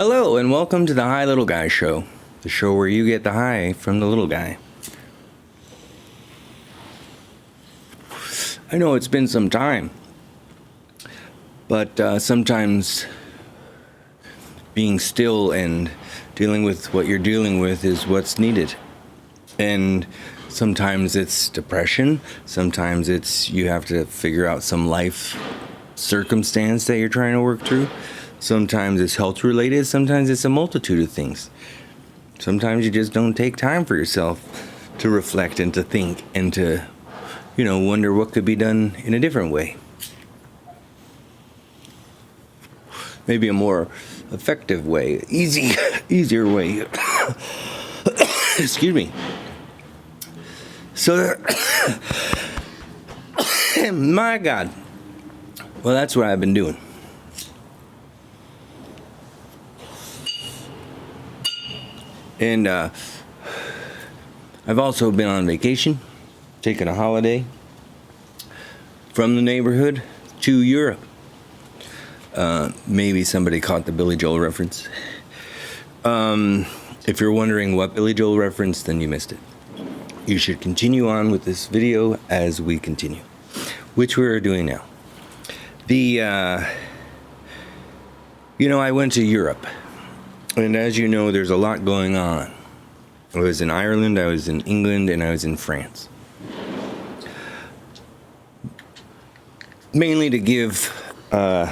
Hello, and welcome to the High Little Guy Show, the show where you get the high from the little guy. I know it's been some time, but sometimes being still and dealing with what you're dealing with is what's needed. And sometimes it's depression, sometimes it's you have to figure out some life circumstance that you're trying to work through. Sometimes it's health related, sometimes it's a multitude of things. Sometimes you just don't take time for yourself to reflect and to think and to, wonder what could be done in a different way. Maybe a more effective way, easier way. Excuse me. So, my God. Well, that's what I've been doing. And I've also been on vacation, taking a holiday from the neighborhood to Europe. Maybe somebody caught the Billy Joel reference. If you're wondering what Billy Joel reference, then you missed it. You should continue on with this video as we continue, which we're doing now. I went to Europe. And as you know, there's a lot going on. I was in Ireland, I was in England, and I was in France. Mainly to give a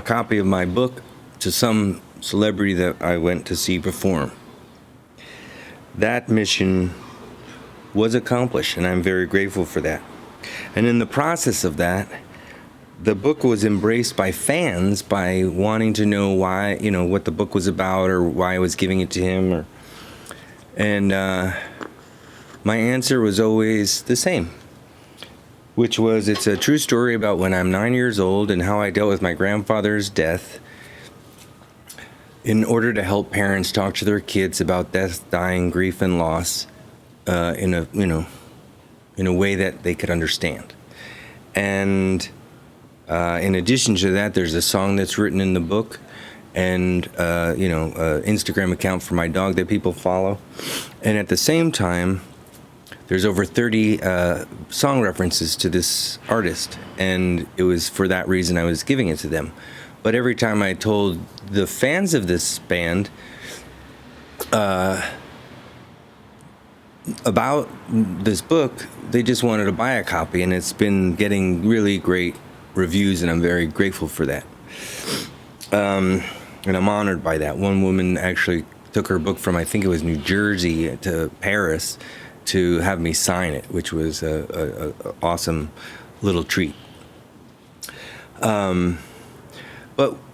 copy of my book to some celebrity that I went to see perform. That mission was accomplished, and I'm very grateful for that. And in the process of that, the book was embraced by fans by wanting to know why, what the book was about or why I was giving it to him. And my answer was always the same, which was it's a true story about when I'm 9 years old and how I dealt with my grandfather's death in order to help parents talk to their kids about death, dying, grief, and loss in a way that they could understand. And in addition to that, there's a song that's written in the book and, Instagram account for my dog that people follow. And at the same time, there's over 30 song references to this artist. And it was for that reason I was giving it to them. But every time I told the fans of this band about this book, they just wanted to buy a copy. And it's been getting really great reviews, and I'm very grateful for that. And I'm honored by that. One woman actually took her book from, I think it was New Jersey to Paris to have me sign it, which was a awesome little treat. But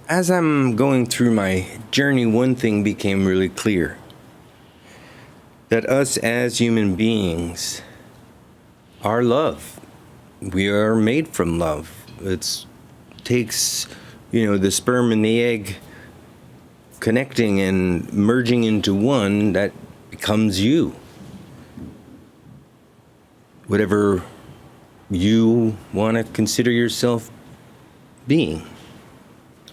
as I'm going through my journey, one thing became really clear. That us as human beings are love. We are made from love. It takes, the sperm and the egg connecting and merging into one that becomes you. Whatever you want to consider yourself being.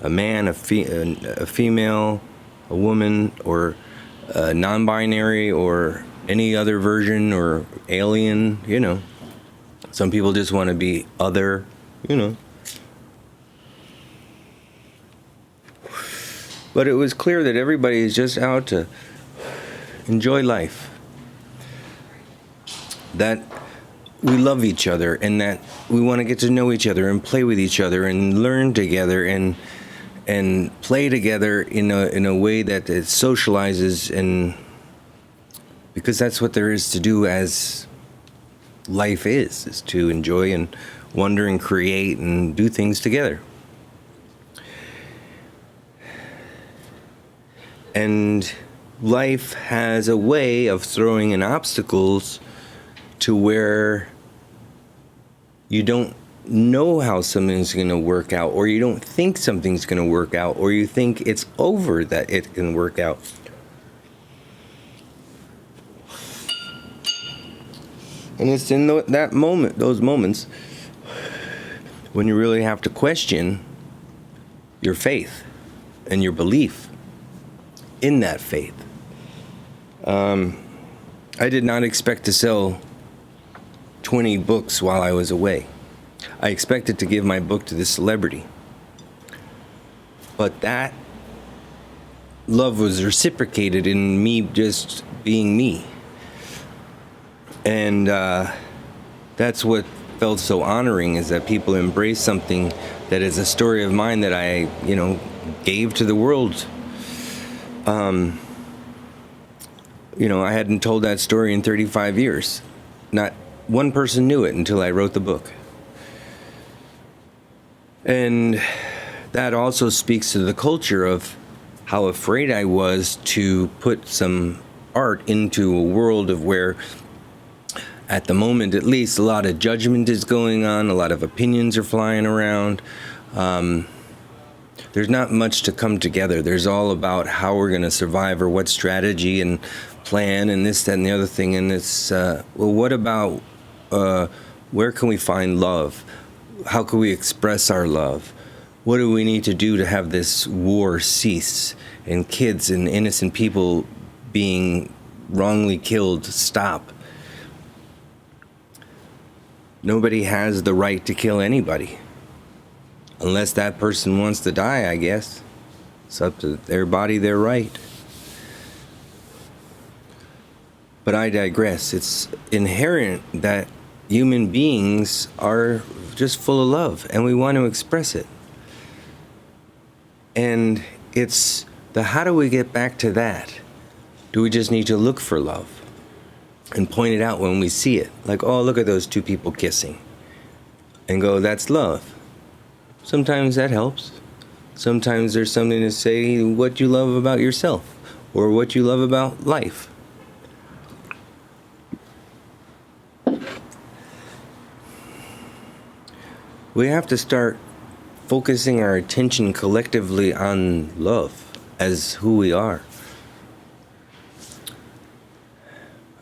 A man, a female, a woman, or non-binary, or any other version, or alien, Some people just want to be other, But it was clear that everybody is just out to enjoy life. That we love each other and that we want to get to know each other and play with each other and learn together and play together in a way that it socializes, and because that's what there is to do as life is to enjoy and wonder and create and do things together. And life has a way of throwing in obstacles to where you don't know how something's going to work out, or you don't think something's going to work out, or you think it's over that it can work out. And it's in those moments, when you really have to question your faith and your belief. in that faith. I did not expect to sell 20 books while I was away. I expected to give my book to this celebrity. But that love was reciprocated in me just being me. And that's what felt so honoring, is that people embrace something that is a story of mine that I, gave to the world. I hadn't told that story in 35 years. Not one person knew it until I wrote the book. And that also speaks to the culture of how afraid I was to put some art into a world of where, at the moment at least, a lot of judgment is going on, a lot of opinions are flying around. There's not much to come together. There's all about how we're going to survive, or what strategy and plan and this, that, and the other thing. And it's, what about, where can we find love? How can we express our love? What do we need to do to have this war cease, and kids and innocent people being wrongly killed stop? Nobody has the right to kill anybody. Unless that person wants to die, I guess. It's up to their body, their right. But I digress. It's inherent that human beings are just full of love, and we want to express it. And it's how do we get back to that? Do we just need to look for love and point it out when we see it? Like, oh, look at those two people kissing. And go, that's love. Sometimes that helps. Sometimes there's something to say what you love about yourself, or what you love about life. We have to start focusing our attention collectively on love as who we are.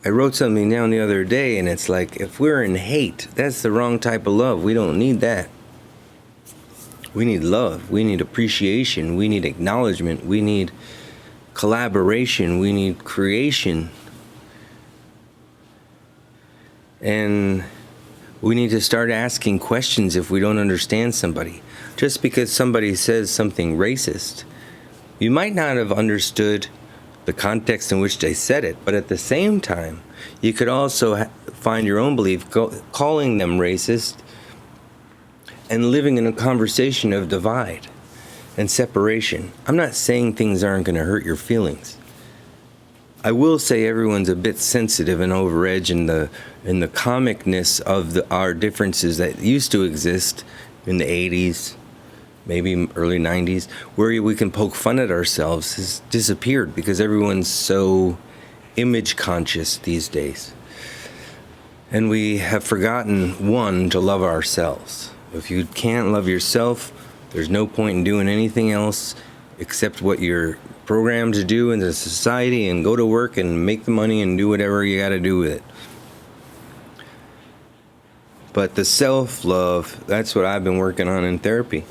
I wrote something down the other day, and it's like, if we're in hate, that's the wrong type of love. We don't need that. We need love. We need appreciation. We need acknowledgement. We need collaboration. We need creation. And we need to start asking questions if we don't understand somebody. Just because somebody says something racist, you might not have understood the context in which they said it, but at the same time, you could also find your own belief calling them racist and living in a conversation of divide and separation. I'm not saying things aren't going to hurt your feelings. I will say everyone's a bit sensitive and overedged in the comicness of our differences that used to exist in the 80s, maybe early 90s, where we can poke fun at ourselves, has disappeared because everyone's so image conscious these days. And we have forgotten, one, to love ourselves. If you can't love yourself, there's no point in doing anything else except what you're programmed to do in the society, and go to work and make the money and do whatever you got to do with it. But the self-love, that's what I've been working on in therapy.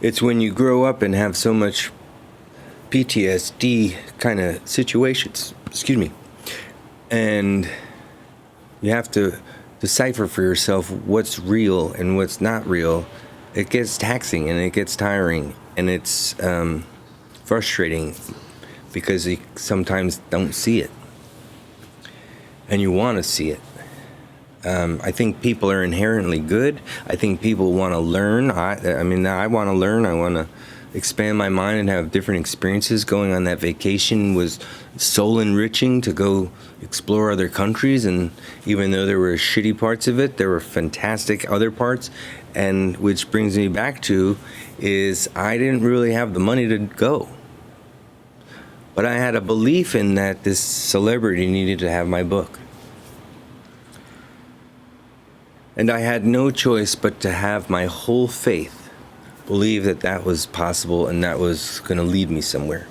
It's when you grow up and have so much PTSD kind of situations, and you have to decipher for yourself what's real and what's not real. It gets taxing and it gets tiring, and it's frustrating because you sometimes don't see it and you want to see it. I think people are inherently good. I think people want to learn. I want to learn. I want to expand my mind and have different experiences. Going on that vacation was soul enriching, to go explore other countries, and even though there were shitty parts of it, there were fantastic other parts. And which brings me back to is I didn't really have the money to go, but I had a belief in that this celebrity needed to have my book. And I had no choice but to have my whole faith believe that that was possible and that was going to lead me somewhere.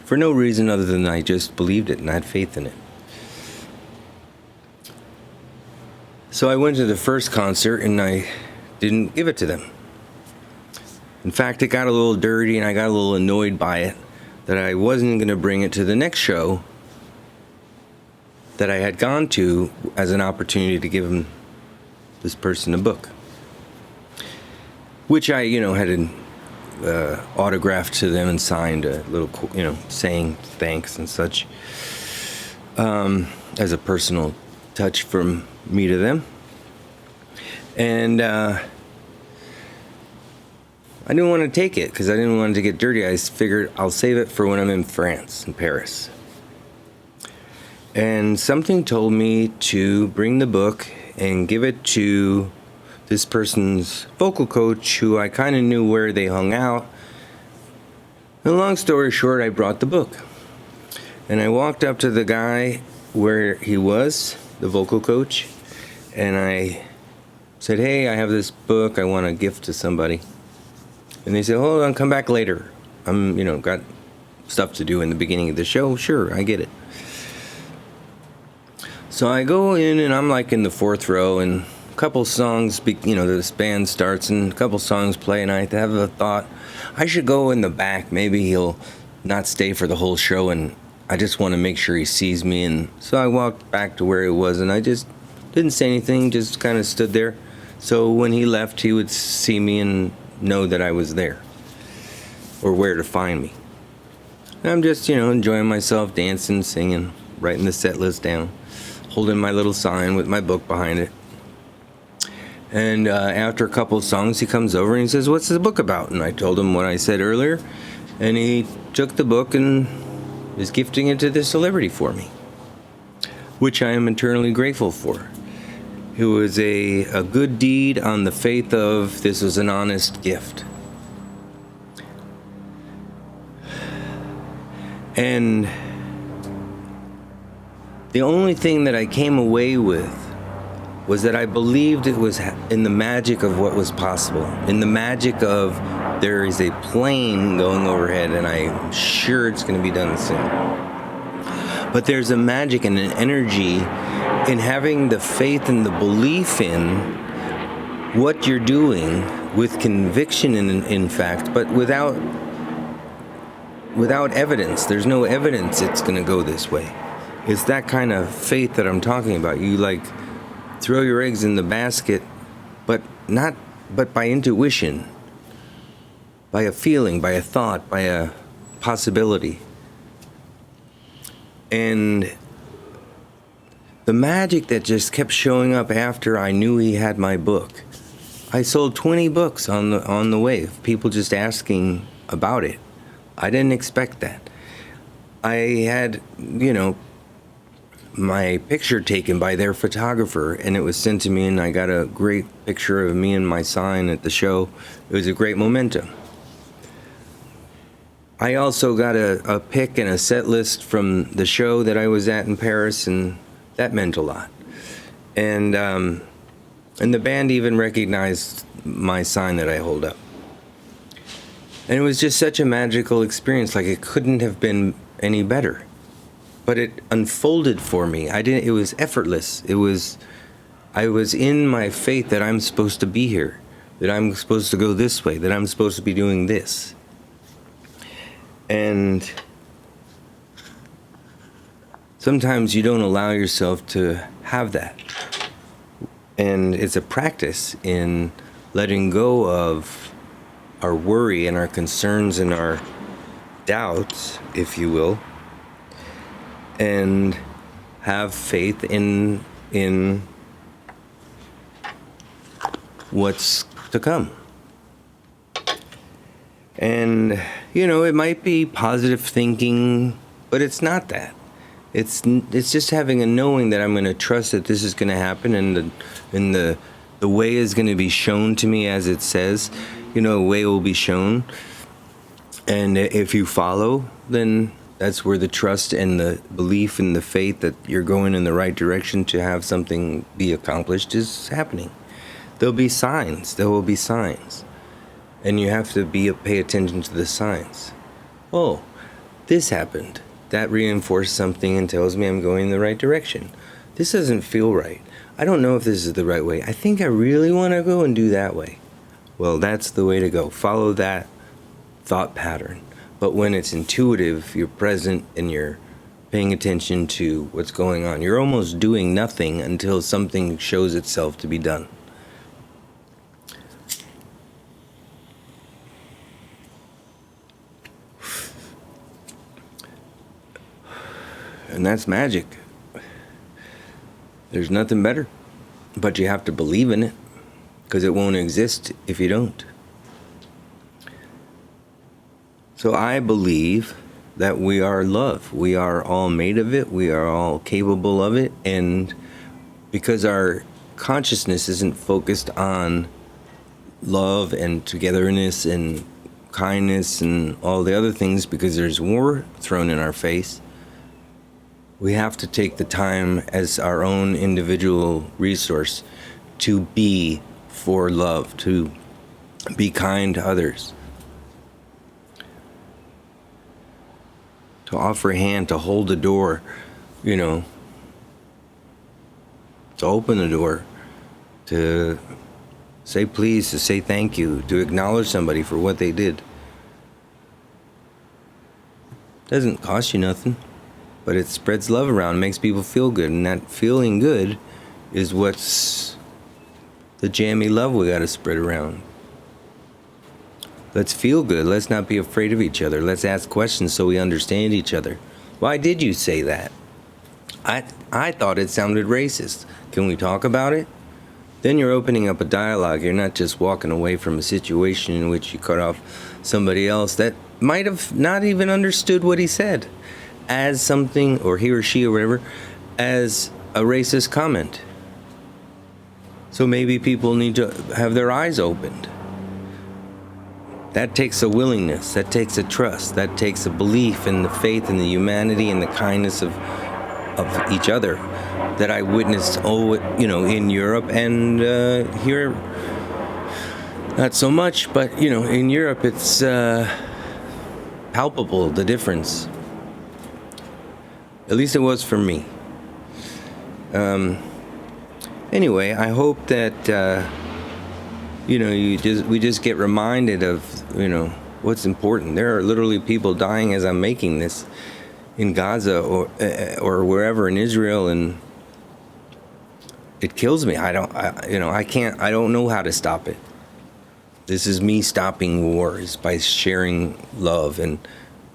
For no reason other than I just believed it and had faith in it. So I went to the first concert and I didn't give it to them. In fact, it got a little dirty and I got a little annoyed by it, that I wasn't going to bring it to the next show that I had gone to as an opportunity to give this person a book, which I, had an autographed to them and signed a little, saying thanks and such, as a personal touch from me to them. And I didn't want to take it because I didn't want it to get dirty. I figured I'll save it for when I'm in France, in Paris. And something told me to bring the book and give it to this person's vocal coach, who I kind of knew where they hung out. And long story short, I brought the book. And I walked up to the guy where he was, the vocal coach, and I said, "Hey, I have this book I want to gift to somebody." And they said, "Hold on, come back later. I'm, got stuff to do in the beginning of the show." Sure, I get it. So I go in and I'm like in the fourth row, and a couple songs, this band starts and a couple songs play, and I have a thought, I should go in the back. Maybe he'll not stay for the whole show, and I just want to make sure he sees me. And so I walked back to where he was, and I just didn't say anything, just kind of stood there. So when he left, he would see me and know that I was there or where to find me. And I'm just, enjoying myself, dancing, singing, writing the set list down, holding my little sign with my book behind it. And after a couple of songs, he comes over and he says, "What's the book about?" And I told him what I said earlier, and he took the book and is gifting it to this celebrity for me, which I am eternally grateful for. It was a good deed on the faith of this was an honest gift. And the only thing that I came away with was that I believed it was in the magic of what was possible, in the magic of there is a plane going overhead, and I'm sure it's going to be done soon. But there's a magic and an energy in having the faith and the belief in what you're doing with conviction, in fact, but without evidence. There's no evidence it's going to go this way. It's that kind of faith that I'm talking about. You throw your eggs in the basket, but by intuition, by a feeling, by a thought, by a possibility. And the magic that just kept showing up after I knew he had my book. I sold 20 books on the way, people just asking about it. I didn't expect that. I had, my picture taken by their photographer, and it was sent to me, and I got a great picture of me and my sign at the show. It was a great momentum. I also got a pick and a set list from the show that I was at in Paris, and that meant a lot. And the band even recognized my sign that I hold up. And it was just such a magical experience, like it couldn't have been any better. But it unfolded for me. It was effortless. I was in my faith that I'm supposed to be here, that I'm supposed to go this way, that I'm supposed to be doing this. And sometimes you don't allow yourself to have that. And it's a practice in letting go of our worry and our concerns and our doubts, if you will, and have faith in what's to come. And, it might be positive thinking, but it's not that. It's just having a knowing that I'm going to trust that this is going to happen, and the way is going to be shown to me as it says. A way will be shown. And if you follow, then that's where the trust and the belief and the faith that you're going in the right direction to have something be accomplished is happening. There will be signs. And you have to pay attention to the signs. Oh, this happened. That reinforces something and tells me I'm going in the right direction. This doesn't feel right. I don't know if this is the right way. I think I really want to go and do that way. Well, that's the way to go. Follow that thought pattern. But when it's intuitive, you're present and you're paying attention to what's going on. You're almost doing nothing until something shows itself to be done. And that's magic. There's nothing better. But you have to believe in it, because it won't exist if you don't. So I believe that we are love. We are all made of it. We are all capable of it. And because our consciousness isn't focused on love and togetherness and kindness and all the other things, because there's war thrown in our face, we have to take the time as our own individual resource to be for love, to be kind to others, to offer a hand, to hold the door, to open the door, to say please, to say thank you, to acknowledge somebody for what they did. Doesn't cost you nothing. But it spreads love around, makes people feel good. And that feeling good is what's the jammy love we got to spread around. Let's feel good. Let's not be afraid of each other. Let's ask questions so we understand each other. Why did you say that? I thought it sounded racist. Can we talk about it? Then you're opening up a dialogue. You're not just walking away from a situation in which you cut off somebody else that might have not even understood what he said as something, or he or she or whatever, as a racist comment. So maybe people need to have their eyes opened. That takes a willingness, that takes a trust, that takes a belief in the faith and the humanity and the kindness of each other that I witnessed, in Europe and here, not so much, but in Europe it's palpable, the difference. At least it was for me. Anyway, I hope that we just get reminded of what's important. There are literally people dying as I'm making this in Gaza or wherever in Israel, and it kills me. I don't know how to stop it. This is me stopping wars by sharing love and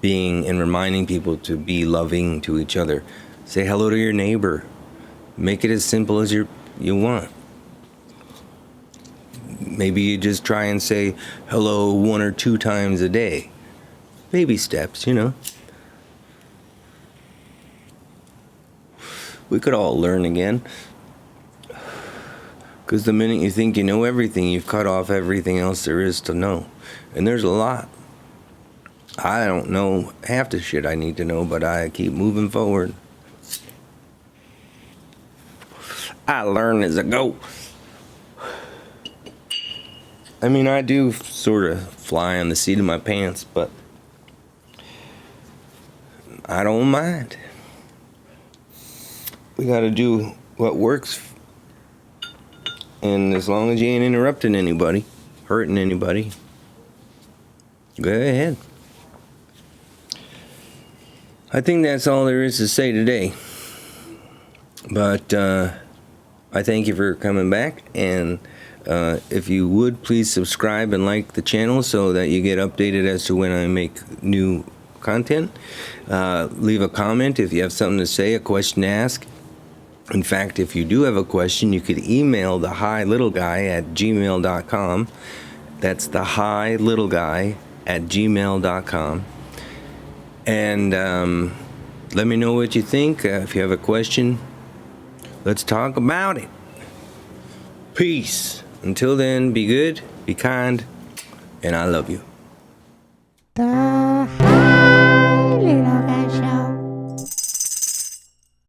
being and reminding people to be loving to each other. Say hello to your neighbor. Make it as simple as you want. Maybe you just try and say hello 1 or 2 times a day. Baby steps, We could all learn again. Because the minute you think you know everything, you've cut off everything else there is to know. And there's a lot. I don't know half the shit I need to know, but I keep moving forward. I learn as I go. I mean, I do sort of fly on the seat of my pants, but I don't mind. We got to do what works. And as long as you ain't interrupting anybody, hurting anybody, go ahead. I think that's all there is to say today. But I thank you for coming back. And if you would, please subscribe and like the channel so that you get updated as to when I make new content. Leave a comment if you have something to say, a question to ask. In fact, if you do have a question, you could email the highlittle@gmail.com. That's the highlittle@gmail.com. And let me know what you think. If you have a question, let's talk about it. Peace. Until then, be good, be kind, and I love you.